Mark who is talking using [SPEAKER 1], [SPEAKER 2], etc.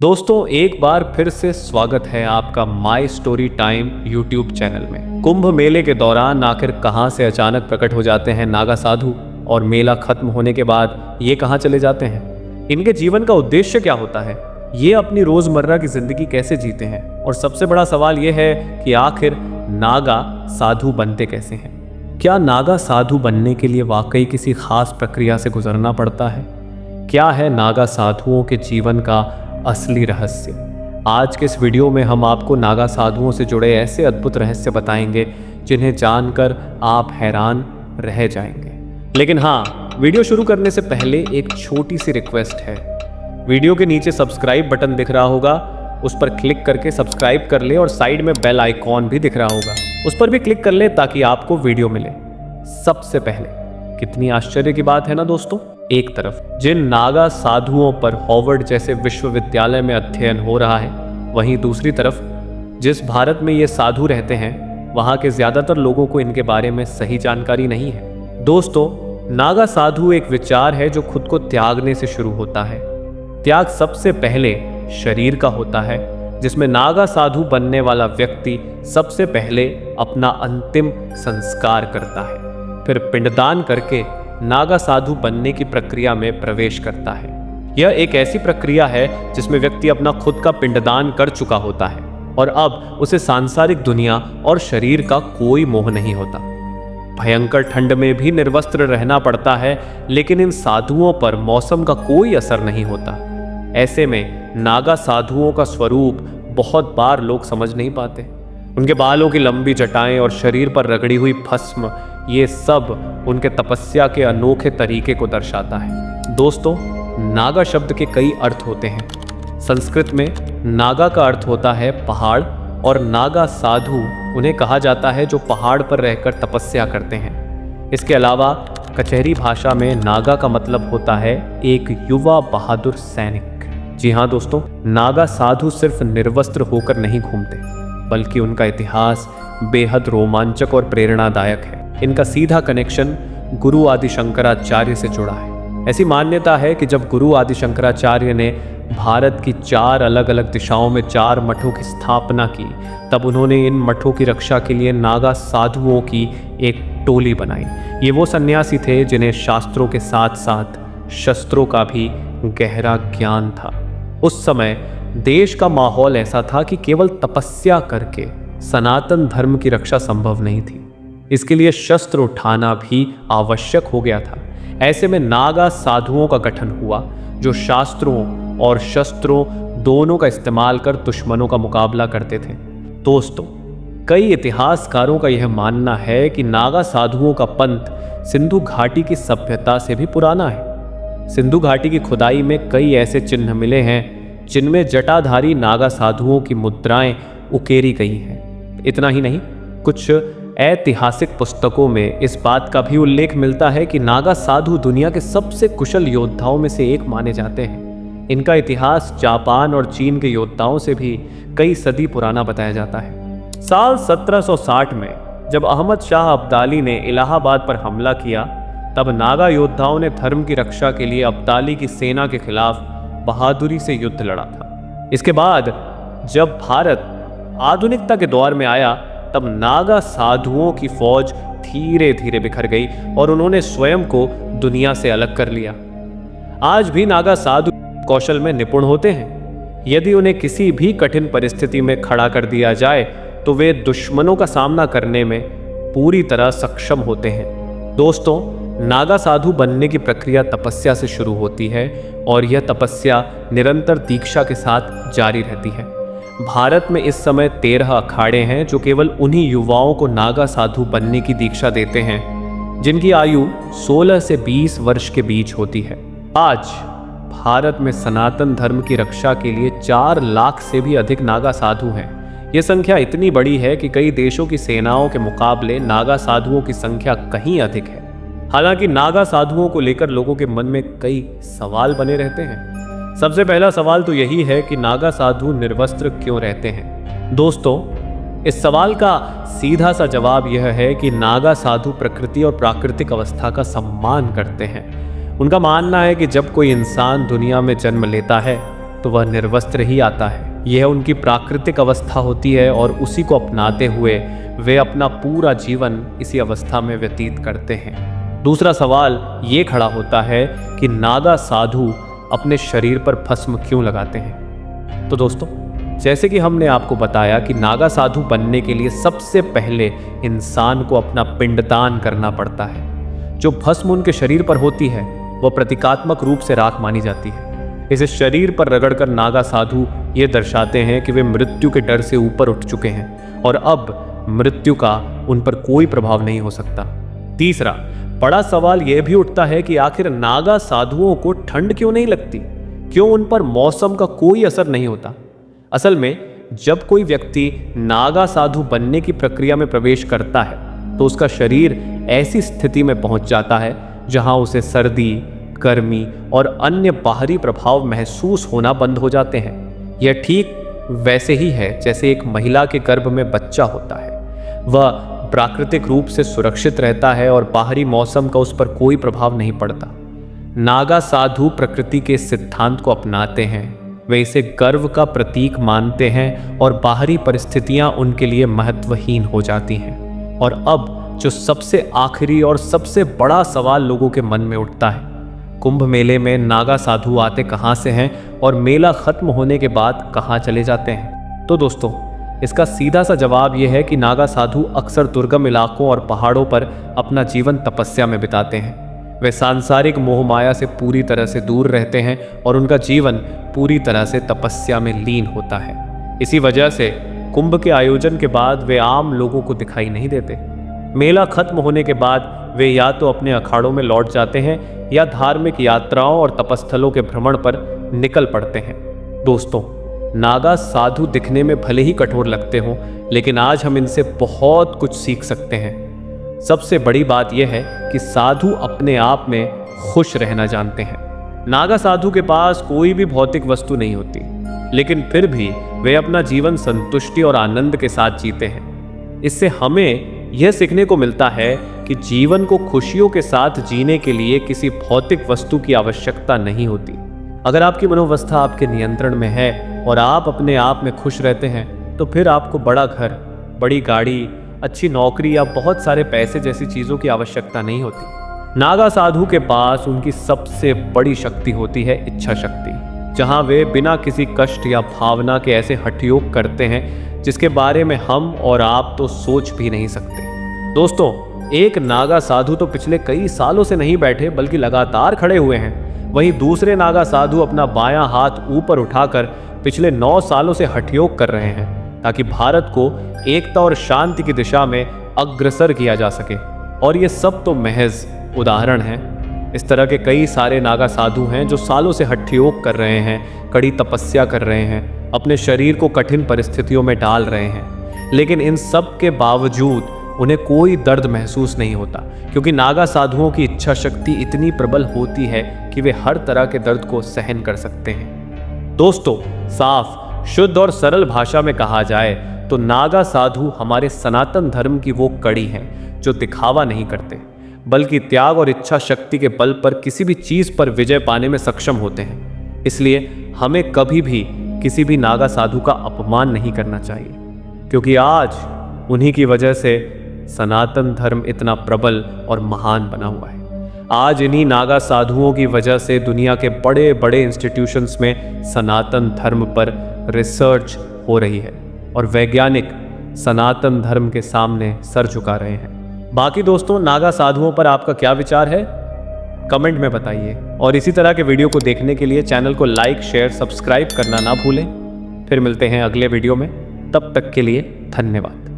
[SPEAKER 1] दोस्तों एक बार फिर से स्वागत है आपका my story time YouTube channel में। कुंभ मेले के दौरान आखिर कहां से अचानक प्रकट हो जाते हैं नागा साधु और मेला खत्म होने के बाद ये कहां चले जाते हैं? इनके जीवन का उद्देश्य क्या होता है? ये अपनी रोजमर्रा की जिंदगी कैसे जीते हैं? और सबसे बड़ा सवाल ये है कि आखिर नागा साधु बनते कैसे हैं? क्या नागा साधु बनने के लिए वाकई किसी खास प्रक्रिया से गुजरना पड़ता है? क्या है नागा साधुओं के जीवन का असली रहस्य? आज के इस वीडियो में हम आपको नागा साधुओं से जुड़े ऐसे अद्भुत रहस्य बताएंगे जिन्हें जानकर आप हैरान रह जाएंगे। लेकिन हाँ, वीडियो शुरू करने से पहले एक छोटी सी रिक्वेस्ट है। वीडियो के नीचे सब्सक्राइब बटन दिख रहा होगा, उस पर क्लिक करके सब्सक्राइब कर ले और साइड में बेल आइकॉन भी दिख रहा होगा, उस पर भी क्लिक कर ले ताकि आपको वीडियो मिले सबसे पहले। कितनी आश्चर्य की बात है ना दोस्तों। एक तरफ जिन नागा साधुओं पर हॉवर्ड जैसे विश्वविद्यालय में अध्ययन हो रहा है, वहीं दूसरी तरफ जिस भारत में ये साधु रहते हैं वहां के ज्यादातर लोगों को इनके बारे में सही जानकारी नहीं है। दोस्तों, नागा साधु एक विचार है जो खुद को त्यागने से शुरू होता है। त्याग सबसे पहले शरीर का होता है, जिसमें नागा साधु बनने वाला व्यक्ति सबसे पहले अपना अंतिम संस्कार करता है, फिर पिंडदान करके नागा साधु बनने की प्रक्रिया में प्रवेश करता है। यह एक ऐसी प्रक्रिया है जिसमें व्यक्ति अपना खुद का पिंडदान कर चुका होता है और अब उसे सांसारिक दुनिया और शरीर का कोई मोह नहीं होता। भयंकर ठंड में भी निर्वस्त्र रहना पड़ता है, लेकिन इन साधुओं पर मौसम का कोई असर नहीं होता। ऐसे में नागा साधुओं का स्वरूप बहुत बार लोग समझ नहीं पाते। उनके बालों की लंबी जटाएं और शरीर पर रगड़ी हुई भस्म, ये सब उनके तपस्या के अनोखे तरीके को दर्शाता है। दोस्तों, नागा शब्द के कई अर्थ होते हैं। संस्कृत में नागा का अर्थ होता है पहाड़, और नागा साधु उन्हें कहा जाता है जो पहाड़ पर रहकर तपस्या करते हैं। इसके अलावा कचहरी भाषा में नागा का मतलब होता है एक युवा बहादुर सैनिक। जी हाँ दोस्तों, नागा साधु सिर्फ निर्वस्त्र होकर नहीं घूमते, बल्कि उनका इतिहास बेहद रोमांचक और प्रेरणादायक है। इनका सीधा कनेक्शन गुरु आदि शंकराचार्य से जुड़ा है। ऐसी मान्यता है कि जब गुरु आदि शंकराचार्य ने भारत की 4 अलग अलग दिशाओं में 4 मठों की स्थापना की, तब उन्होंने इन मठों की रक्षा के लिए नागा साधुओं की एक टोली बनाई। ये वो सन्यासी थे जिन्हें शास्त्रों के साथ साथ शस्त्रों का भी गहरा ज्ञान था। उस समय देश का माहौल ऐसा था कि केवल तपस्या करके सनातन धर्म की रक्षा संभव नहीं थी। इसके लिए शस्त्र उठाना भी आवश्यक हो गया था। ऐसे में नागा साधुओं का गठन हुआ, जो शास्त्रों और शस्त्रों दोनों का इस्तेमाल कर दुश्मनों का मुकाबला करते थे। दोस्तों, कई इतिहासकारों का यह मानना है कि नागा साधुओं का पंथ सिंधु घाटी की सभ्यता से भी पुराना है। सिंधु घाटी की खुदाई में कई ऐसे चिन्ह मिले हैं जिनमें जटाधारी नागा साधुओं की मुद्राएं उकेरी गई हैं। इतना ही नहीं, कुछ ऐतिहासिक पुस्तकों में इस बात का भी उल्लेख मिलता है कि नागा साधु दुनिया के सबसे कुशल योद्धाओं में से एक माने जाते हैं। इनका इतिहास जापान और चीन के योद्धाओं से भी कई सदी पुराना बताया जाता है। साल 1760 में जब अहमद शाह अब्दाली ने इलाहाबाद पर हमला किया, तब नागा योद्धाओं ने धर्म की रक्षा के लिए अब्दाली की सेना के खिलाफ बहादुरी से युद्ध लड़ा था। इसके बाद जब भारत आधुनिकता के दौर में आया, तब नागा साधुओं की फौज धीरे धीरे बिखर गई और उन्होंने स्वयं को दुनिया से अलग कर लिया। आज भी नागा साधु कौशल में निपुण होते हैं। यदि उन्हें किसी भी कठिन परिस्थिति में खड़ा कर दिया जाए तो वे दुश्मनों का सामना करने में पूरी तरह सक्षम होते हैं। दोस्तों, नागा साधु बनने की प्रक्रिया तपस्या से शुरू होती है और यह तपस्या निरंतर दीक्षा के साथ जारी रहती है। भारत में इस समय 13 अखाड़े हैं जो केवल उन्हीं युवाओं को नागा साधु बनने की दीक्षा देते हैं जिनकी आयु 16 से 20 वर्ष के बीच होती है। आज भारत में सनातन धर्म की रक्षा के लिए 4 लाख से भी अधिक नागा साधु हैं। यह संख्या इतनी बड़ी है कि कई देशों की सेनाओं के मुकाबले नागा साधुओं की संख्या कहीं अधिक है। हालांकि नागा साधुओं को लेकर लोगों के मन में कई सवाल बने रहते हैं। सबसे पहला सवाल तो यही है कि नागा साधु निर्वस्त्र क्यों रहते हैं? दोस्तों, इस सवाल का सीधा सा जवाब यह है कि नागा साधु प्रकृति और प्राकृतिक अवस्था का सम्मान करते हैं। उनका मानना है कि जब कोई इंसान दुनिया में जन्म लेता है तो वह निर्वस्त्र ही आता है। यह उनकी प्राकृतिक अवस्था होती है और उसी को अपनाते हुए वे अपना पूरा जीवन इसी अवस्था में व्यतीत करते हैं। दूसरा सवाल ये खड़ा होता है कि नागा साधु अपने शरीर पर भस्म क्यों लगाते हैं। तो दोस्तों, जैसे कि हमने आपको बताया कि नागा साधु बनने के लिए सबसे पहले इंसान को अपना पिंडदान करना पड़ता है। जो भस्म उनके शरीर पर होती है वह प्रतीकात्मक रूप से राख मानी जाती है। इसे शरीर पर रगड़कर नागा साधु ये दर्शाते हैं कि वे मृत्यु के डर से ऊपर उठ चुके हैं और अब मृत्यु का उन पर कोई प्रभाव नहीं हो सकता। तीसरा बड़ा सवाल यह भी उठता है कि आखिर नागा साधुओं को ठंड क्यों नहीं लगती, क्यों उन पर मौसम का कोई असर नहीं होता। असल में जब कोई व्यक्ति नागा साधु बनने की प्रक्रिया में प्रवेश करता है तो उसका शरीर ऐसी स्थिति में पहुंच जाता है जहां उसे सर्दी, गर्मी और अन्य बाहरी प्रभाव महसूस होना बंद हो जाते हैं। यह ठीक वैसे ही है जैसे एक महिला के गर्भ में बच्चा होता है। वह प्राकृतिक रूप से सुरक्षित रहता है और बाहरी मौसम का उस पर कोई प्रभाव नहीं पड़ता। नागा साधु प्रकृति के सिद्धांत को अपनाते हैं। वे इसे गर्व का प्रतीक मानते हैं और बाहरी परिस्थितियां उनके लिए महत्वहीन हो जाती हैं। और अब जो सबसे आखिरी और सबसे बड़ा सवाल लोगों के मन में उठता है, कुंभ मेले में नागा साधु आते कहाँ से हैं और मेला खत्म होने के बाद कहाँ चले जाते हैं। तो दोस्तों, इसका सीधा सा जवाब यह है कि नागा साधु अक्सर दुर्गम इलाकों और पहाड़ों पर अपना जीवन तपस्या में बिताते हैं। वे सांसारिक मोह माया से पूरी तरह से दूर रहते हैं और उनका जीवन पूरी तरह से तपस्या में लीन होता है। इसी वजह से कुंभ के आयोजन के बाद वे आम लोगों को दिखाई नहीं देते। मेला खत्म होने के बाद वे या तो अपने अखाड़ों में लौट जाते हैं या धार्मिक यात्राओं और तपस्थलों के भ्रमण पर निकल पड़ते हैं। दोस्तों, नागा साधु दिखने में भले ही कठोर लगते हों, लेकिन आज हम इनसे बहुत कुछ सीख सकते हैं। सबसे बड़ी बात यह है कि साधु अपने आप में खुश रहना जानते हैं। नागा साधु के पास कोई भी भौतिक वस्तु नहीं होती, लेकिन फिर भी वे अपना जीवन संतुष्टि और आनंद के साथ जीते हैं। इससे हमें यह सीखने को मिलता है कि जीवन को खुशियों के साथ जीने के लिए किसी भौतिक वस्तु की आवश्यकता नहीं होती। अगर आपकी मनोवस्था आपके नियंत्रण में है और आप अपने आप में खुश रहते हैं तो फिर आपको बड़ा घर, बड़ी गाड़ी, अच्छी नौकरी या बहुत सारे पैसे जैसी चीज़ों की आवश्यकता नहीं होती। नागा साधु के पास उनकी सबसे बड़ी शक्ति होती है इच्छा शक्ति, जहां वे बिना किसी कष्ट या भावना के ऐसे हठयोग करते हैं जिसके बारे में हम और आप तो सोच भी नहीं सकते। दोस्तों, एक नागा साधु तो पिछले कई सालों से नहीं बैठे बल्कि लगातार खड़े हुए हैं। वहीं दूसरे नागा साधु अपना बायां हाथ ऊपर उठाकर पिछले 9 सालों से हठयोग कर रहे हैं ताकि भारत को एकता और शांति की दिशा में अग्रसर किया जा सके। और ये सब तो महज उदाहरण हैं। इस तरह के कई सारे नागा साधु हैं जो सालों से हठयोग कर रहे हैं, कड़ी तपस्या कर रहे हैं, अपने शरीर को कठिन परिस्थितियों में डाल रहे हैं, लेकिन इन सब के बावजूद उन्हें कोई दर्द महसूस नहीं होता, क्योंकि नागा साधुओं की इच्छा शक्ति इतनी प्रबल होती है कि वे हर तरह के दर्द को सहन कर सकते हैं। दोस्तों, साफ, शुद्ध और सरल भाषा में कहा जाए तो नागा साधु हमारे सनातन धर्म की वो कड़ी हैं जो दिखावा नहीं करते, बल्कि त्याग और इच्छा शक्ति के बल पर किसी भी चीज पर विजय पाने में सक्षम होते हैं। इसलिए हमें कभी भी किसी भी नागा साधु का अपमान नहीं करना चाहिए, क्योंकि आज उन्हीं की वजह से सनातन धर्म इतना प्रबल और महान बना हुआ है। आज इन्हीं नागा साधुओं की वजह से दुनिया के बड़े बड़े इंस्टीट्यूशंस में सनातन धर्म पर रिसर्च हो रही है और वैज्ञानिक सनातन धर्म के सामने सर झुका रहे हैं। बाकी दोस्तों, नागा साधुओं पर आपका क्या विचार है, कमेंट में बताइए। और इसी तरह के वीडियो को देखने के लिए चैनल को लाइक, शेयर, सब्सक्राइब करना ना भूलें। फिर मिलते हैं अगले वीडियो में, तब तक के लिए धन्यवाद।